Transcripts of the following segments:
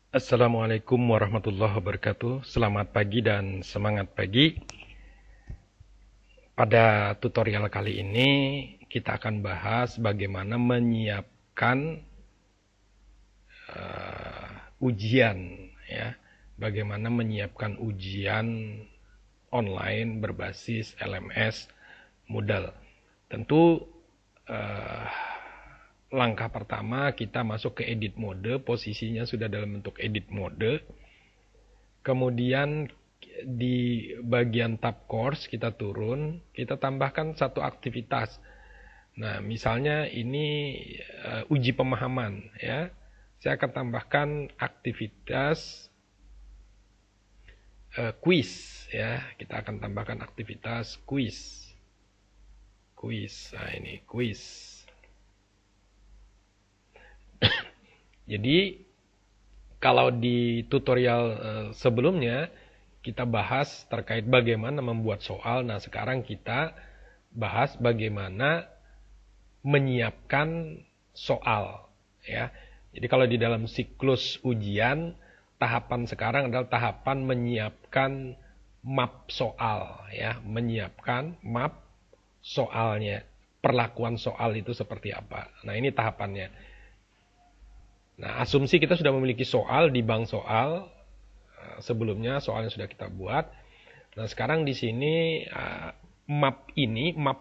Assalamualaikum warahmatullahi wabarakatuh. Selamat pagi dan semangat pagi. Pada tutorial kali ini kita akan bahas bagaimana menyiapkan ujian, ya. Bagaimana menyiapkan ujian online berbasis LMS Moodle. Tentu eh, langkah pertama kita masuk ke edit mode, posisinya sudah dalam bentuk edit mode. Kemudian di bagian tab course kita turun, kita tambahkan satu aktivitas. Nah, misalnya ini uji pemahaman, ya. Saya akan tambahkan aktivitas quiz, ya. Kita akan tambahkan aktivitas quiz. Quiz. Nah, ini quiz. Jadi kalau di tutorial sebelumnya kita bahas terkait bagaimana membuat soal. Nah, sekarang kita bahas bagaimana menyiapkan soal, ya. Jadi kalau di dalam siklus ujian, tahapan sekarang adalah tahapan menyiapkan map soal, ya, menyiapkan map soalnya. Perlakuan soal itu seperti apa. Nah, ini tahapannya. Nah, asumsi kita sudah memiliki soal di bank soal. Sebelumnya soalnya sudah kita buat. Nah, sekarang di sini map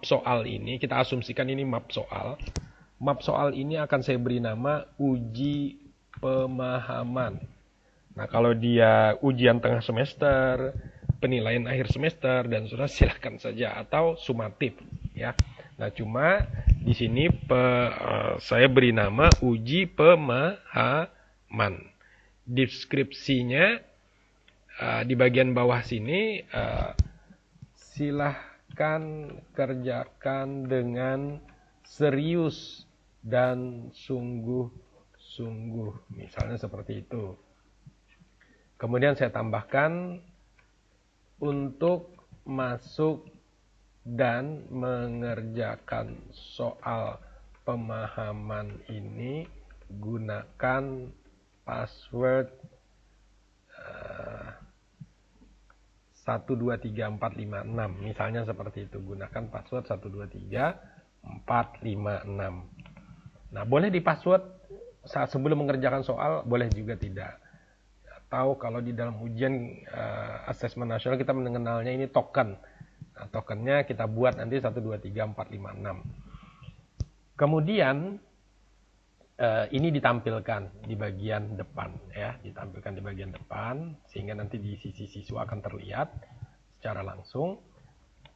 soal ini, kita asumsikan ini map soal. Map soal ini akan saya beri nama uji pemahaman. Nah, kalau dia ujian tengah semester, penilaian akhir semester, dan sudah silahkan saja, atau sumatif, ya. Nah, cuma di sini saya beri nama uji pemahaman. Deskripsinya di bagian bawah sini, silahkan kerjakan dengan serius dan sungguh-sungguh. Misalnya seperti itu. Kemudian saya tambahkan untuk masuk dan mengerjakan soal pemahaman ini gunakan password 123456. Misalnya seperti itu. Gunakan password 123456. Nah, boleh di password saat sebelum mengerjakan soal, boleh juga tidak. Atau kalau di dalam ujian asesmen nasional kita mengenalnya ini token. Nah, tokennya kita buat nanti 123456. Kemudian ini ditampilkan di bagian depan, ya, ditampilkan di bagian depan sehingga nanti di sisi siswa akan terlihat secara langsung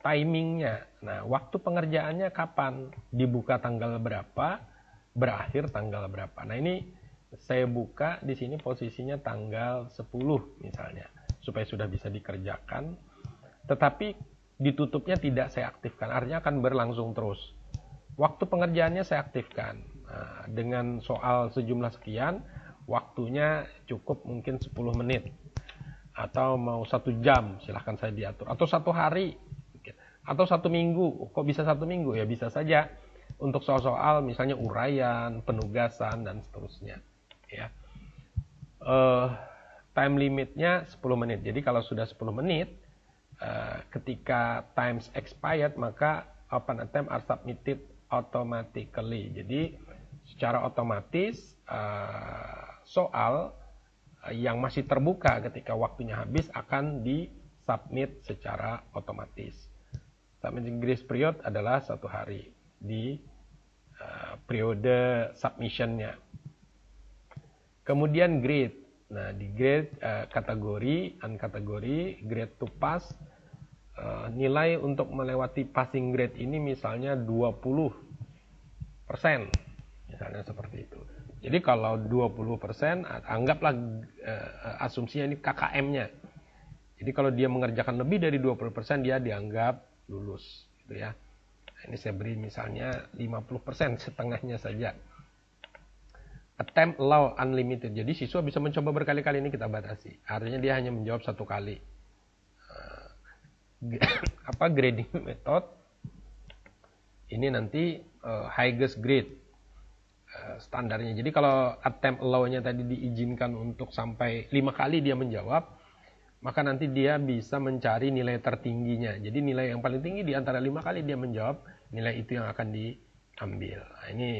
timingnya. Nah, waktu pengerjaannya kapan, dibuka tanggal berapa, berakhir tanggal berapa. Nah, ini saya buka di sini posisinya tanggal 10 misalnya supaya sudah bisa dikerjakan, tetapi ditutupnya tidak saya aktifkan, artinya akan berlangsung terus. Waktu pengerjaannya saya aktifkan. Nah, dengan soal sejumlah sekian, waktunya cukup mungkin 10 menit. Atau mau 1 jam, silahkan saya diatur. Atau 1 hari, atau 1 minggu. Kok bisa 1 minggu? Ya bisa saja. Untuk soal-soal misalnya uraian, penugasan, dan seterusnya. Ya. Time limitnya 10 menit. Jadi kalau sudah 10 menit, ketika times expired, maka open attempt are submitted automatically. Jadi secara otomatis soal yang masih terbuka ketika waktunya habis akan disubmit secara otomatis. Submitting grace period adalah 1 hari di periode submissionnya. Kemudian grade. Nah, di grade kategori, unkategori, grade to pass, nilai untuk melewati passing grade ini misalnya 20%. Misalnya seperti itu. Jadi kalau 20%, anggaplah asumsinya ini KKM-nya. Jadi kalau dia mengerjakan lebih dari 20%, dia dianggap lulus, gitu ya. Nah, ini saya beri misalnya 50%, setengahnya saja. Attempt allow unlimited. Jadi siswa bisa mencoba berkali-kali, ini kita batasi. Artinya dia hanya menjawab 1 kali. Grading method ini nanti highest grade. standarnya. Jadi kalau attempt allow-nya tadi diizinkan untuk sampai 5 kali dia menjawab, maka nanti dia bisa mencari nilai tertingginya. Jadi nilai yang paling tinggi di antara 5 kali dia menjawab, nilai itu yang akan diambil. Nah, ini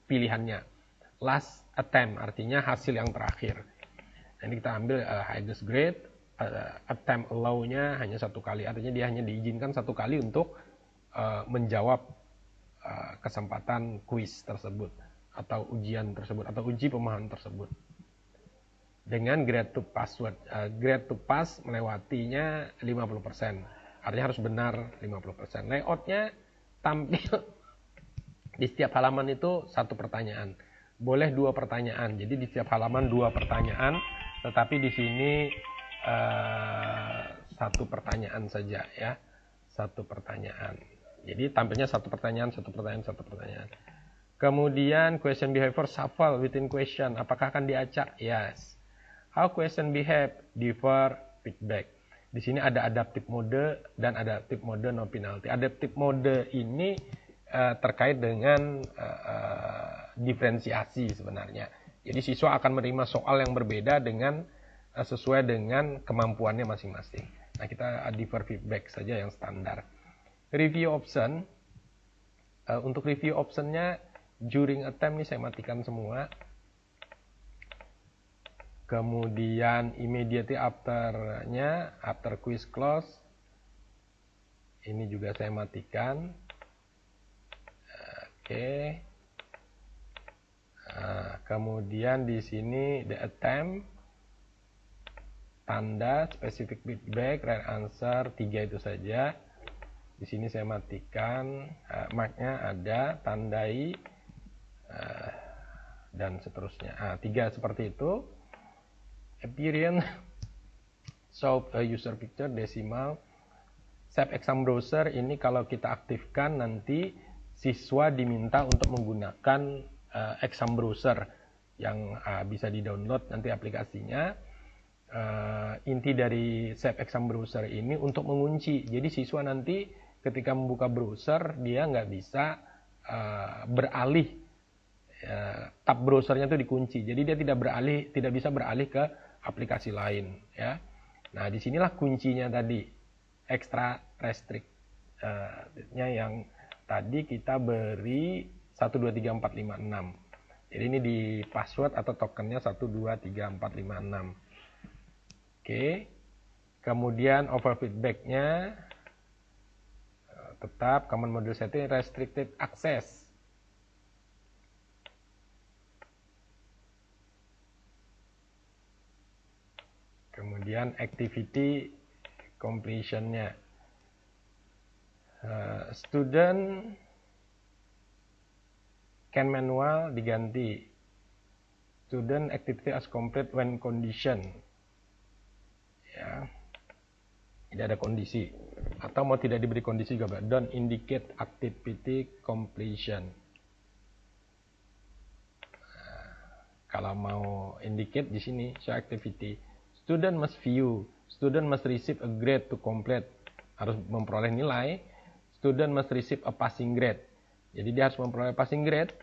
pilihannya. Last attempt artinya hasil yang terakhir. Nah, ini kita ambil highest grade. Attempt allow-nya hanya 1 kali, artinya dia hanya diizinkan 1 kali untuk menjawab kesempatan kuis tersebut atau ujian tersebut atau uji pemahaman tersebut dengan grade to password. Grade to pass melewatinya 50%, artinya harus benar 50%. Layoutnya tampil di setiap halaman itu 1 pertanyaan, boleh 2 pertanyaan. Jadi di setiap halaman 2 pertanyaan, tetapi di sini 1 pertanyaan saja ya, 1 pertanyaan. Jadi tampilnya 1 pertanyaan, 1 pertanyaan, 1 pertanyaan. Kemudian question behavior shuffle within question. Apakah akan diacak? Yes. How question behave? Differ feedback. Di sini ada adaptive mode dan adaptive mode no penalty. Adaptive mode ini terkait dengan diferensiasi sebenarnya. Jadi siswa akan menerima soal yang berbeda dengan sesuai dengan kemampuannya masing-masing. Nah, kita differ feedback saja yang standar. Review option, untuk review optionnya during attempt ini saya matikan semua. Kemudian immediately after-nya, after quiz close, ini juga saya matikan. Oke. Nah, kemudian di sini the attempt, tanda specific feedback, right answer, 3 itu saja. Di sini saya matikan, marknya ada, tandai, dan seterusnya. 3 seperti itu. Appearance, show user picture, decimal. Save exam browser ini kalau kita aktifkan nanti siswa diminta untuk menggunakan exam browser yang bisa di-download nanti aplikasinya. Inti dari save exam browser ini untuk mengunci. Jadi siswa nanti ketika membuka browser dia nggak bisa beralih, tab browsernya itu dikunci. Jadi dia tidak bisa beralih ke aplikasi lain ya. Nah, disinilah kuncinya tadi, extra restrict-nya yang tadi kita beri 1, 2, 3, 4, 5, 6. Jadi ini di password atau tokennya 1, 2, 3, 4, 5, 6. Oke. Kemudian over feedback-nya tetap common module setting restricted access. Kemudian activity completion-nya. Student can manual diganti. Student activity as complete when condition. Ya. Tidak ada kondisi. Atau mau tidak diberi kondisi juga, don't indicate activity completion. Kalau mau indicate di sini show activity. Student must view. Student must receive a grade to complete. Harus memperoleh nilai. Student must receive a passing grade. Jadi dia harus memperoleh passing grade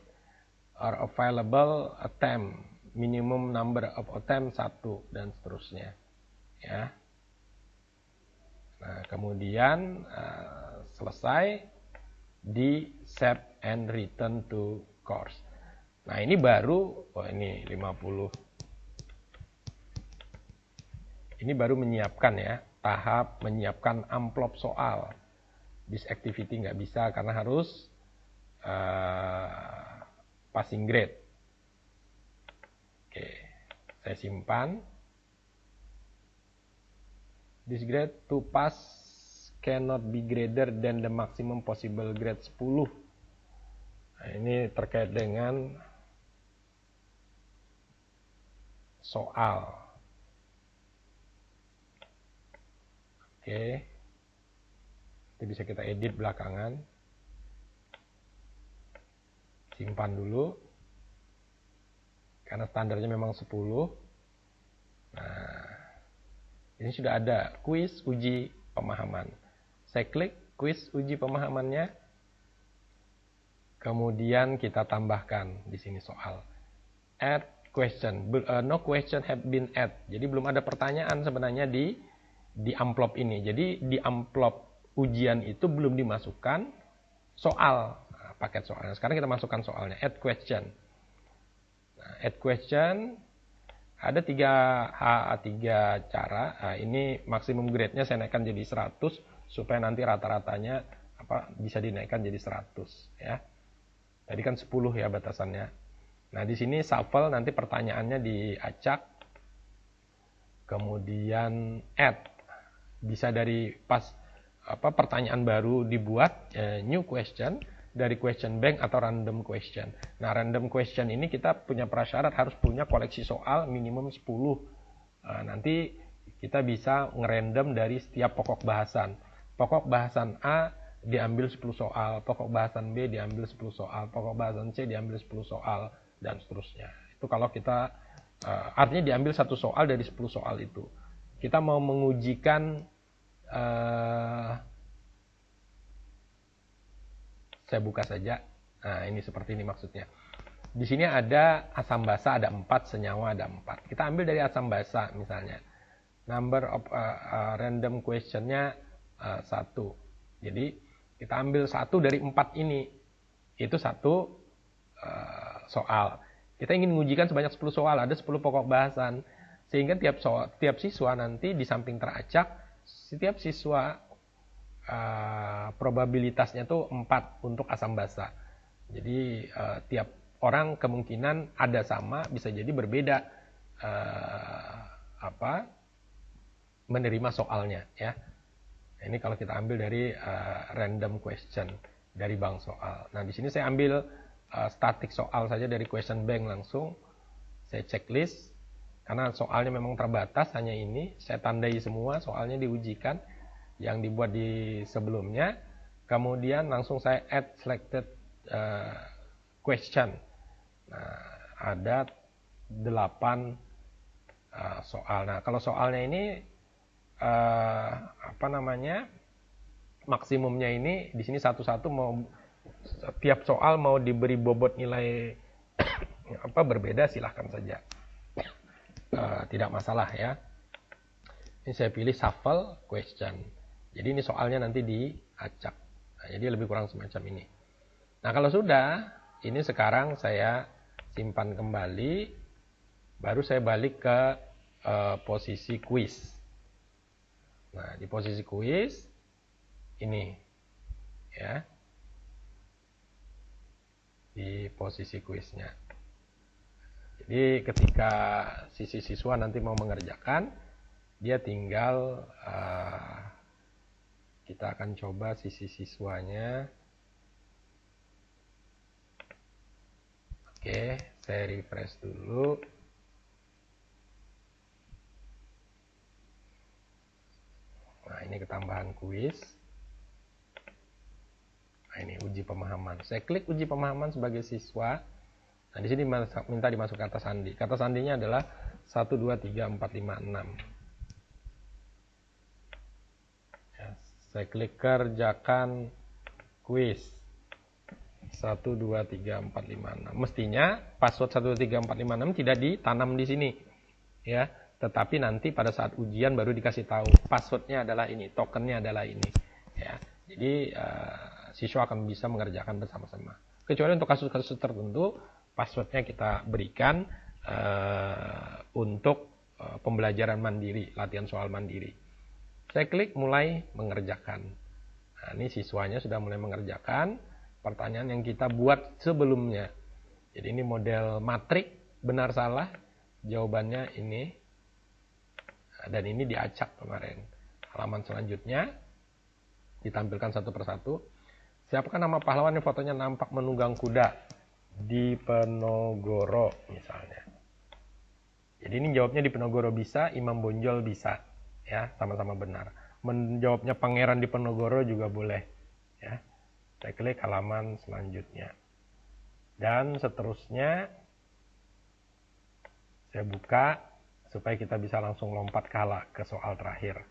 or available attempt. Minimum number of attempt 1 dan seterusnya. Ya. Nah, kemudian selesai di save and return to course. Nah, ini baru, ini 50. Ini baru menyiapkan ya, tahap menyiapkan amplop soal. This activity nggak bisa karena harus passing grade. Oke, saya simpan. This grade to pass cannot be greater than the maximum possible grade 10. Nah, ini terkait dengan soal. Oke. Itu bisa kita edit belakangan. Simpan dulu. Karena standarnya memang 10. Nah, ini sudah ada kuis uji pemahaman. Saya klik quiz uji pemahamannya. Kemudian kita tambahkan di sini soal. Add question. No question have been add. Jadi belum ada pertanyaan sebenarnya di amplop ini. Jadi di amplop ujian itu belum dimasukkan soal, paket soalnya. Sekarang kita masukkan soalnya. Add question. Nah, add question ada tiga cara. Nah, ini maksimum grade-nya saya naikkan jadi 100 supaya nanti rata-ratanya bisa dinaikkan jadi 100 ya. Tadi kan 10 ya batasannya. Nah, di sini shuffle nanti pertanyaannya diacak. Kemudian add. Bisa dari pertanyaan baru dibuat new question dari question bank atau random question. Nah, random question ini kita punya prasyarat harus punya koleksi soal minimum 10. Nanti kita bisa ngerandom dari setiap pokok bahasan. Pokok bahasan A diambil 10 soal, pokok bahasan B diambil 10 soal, pokok bahasan C diambil 10 soal, dan seterusnya. Itu kalau kita, artinya diambil 1 soal dari 10 soal itu. Kita mau mengujikan, saya buka saja. Nah, ini seperti ini maksudnya. Di sini ada asam basa ada 4, senyawa ada 4. Kita ambil dari asam basa misalnya. Number of random question-nya 1. Jadi kita ambil 1 dari 4 ini. Itu 1 soal. Kita ingin mengujikan sebanyak 10 soal, ada 10 pokok bahasan. Sehingga tiap siswa nanti di samping teracak, setiap siswa probabilitasnya tuh 4 untuk asam basa. Jadi tiap orang kemungkinan ada sama, bisa jadi berbeda menerima soalnya ya. Ini kalau kita ambil dari random question dari bank soal. Nah, di sini saya ambil static soal saja dari question bank langsung. Saya checklist karena soalnya memang terbatas hanya ini. Saya tandai semua soalnya diujikan yang dibuat di sebelumnya, kemudian langsung saya add selected question. Nah, ada 8 soal. Nah, kalau soalnya ini maksimumnya ini di sini satu-satu mau tiap soal mau diberi bobot nilai berbeda silahkan saja, tidak masalah ya. Ini saya pilih shuffle question. Jadi ini soalnya nanti diacak. Nah, jadi lebih kurang semacam ini. Nah, kalau sudah, ini sekarang saya simpan kembali. Baru saya balik ke posisi quiz. Nah, di posisi quiz, ini. Ya. Di posisi quiznya. Jadi ketika siswa nanti mau mengerjakan, dia tinggal kita akan coba siswanya. Oke, saya refresh dulu. Nah, ini ketambahan kuis. Nah, ini uji pemahaman. Saya klik uji pemahaman sebagai siswa. Nah, di sini minta dimasukkan kata sandi. Kata sandinya adalah 1, 2, 3, 4, 5, 6. Saya klik kerjakan kuis 1, 2, 3, 4, 5, 6. Mestinya password 1, 2, 3, 4, 5, 6 tidak ditanam di sini ya, tetapi nanti pada saat ujian baru dikasih tahu passwordnya adalah ini, tokennya adalah ini ya. Jadi siswa akan bisa mengerjakan bersama-sama, kecuali untuk kasus-kasus tertentu passwordnya kita berikan untuk pembelajaran mandiri, latihan soal mandiri. Saya klik mulai mengerjakan. Nah, ini siswanya sudah mulai mengerjakan pertanyaan yang kita buat sebelumnya. Jadi ini model matrik, benar salah, jawabannya ini. Dan ini diacak kemarin. Halaman selanjutnya ditampilkan satu persatu. Siapakah nama pahlawan yang fotonya nampak menunggang kuda di Penogoro misalnya. Jadi ini jawabnya di Penogoro bisa, Imam Bonjol bisa. Ya, sama-sama benar. Menjawabnya Pangeran di Penogoro juga boleh. Ya, saya klik halaman selanjutnya. Dan seterusnya saya buka supaya kita bisa langsung lompat ke soal terakhir.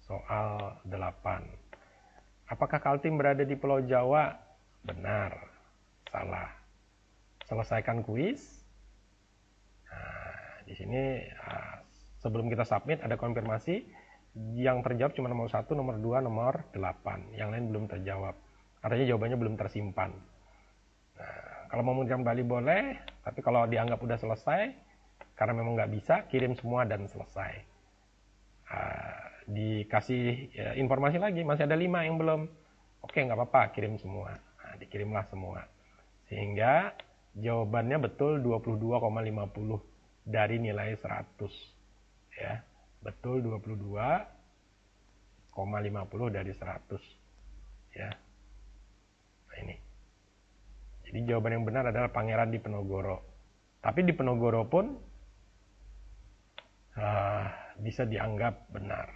Soal 8. Apakah Kaltim berada di Pulau Jawa? Benar. Salah. Selesaikan kuis. Nah, di sini sebelum kita submit ada konfirmasi. Yang terjawab cuma nomor 1, nomor 2, nomor 8. Yang lain belum terjawab. Artinya jawabannya belum tersimpan. Nah, kalau mau mengucapkan kembali boleh, tapi kalau dianggap udah selesai, karena memang nggak bisa, kirim semua dan selesai. Dikasih informasi lagi, masih ada 5 yang belum. Oke, nggak apa-apa, kirim semua. Nah, dikirimlah semua. Sehingga jawabannya betul 22,50 dari nilai 100. Ya, betul 22,50 dari 100. Ya. Nah, ini. Jadi jawaban yang benar adalah Pangeran Diponegoro. Tapi Diponegoro pun bisa dianggap benar.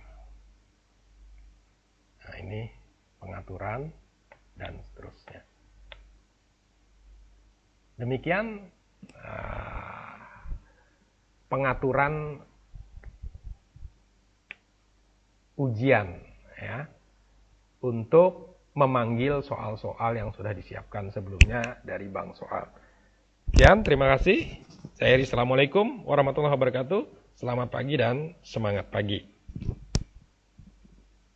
Nah, ini pengaturan dan seterusnya. Demikian pengaturan ujian ya untuk memanggil soal-soal yang sudah disiapkan sebelumnya dari Bank Soal. Sekian, terima kasih. Saya Heri, assalamualaikum warahmatullahi wabarakatuh. Selamat pagi dan semangat pagi.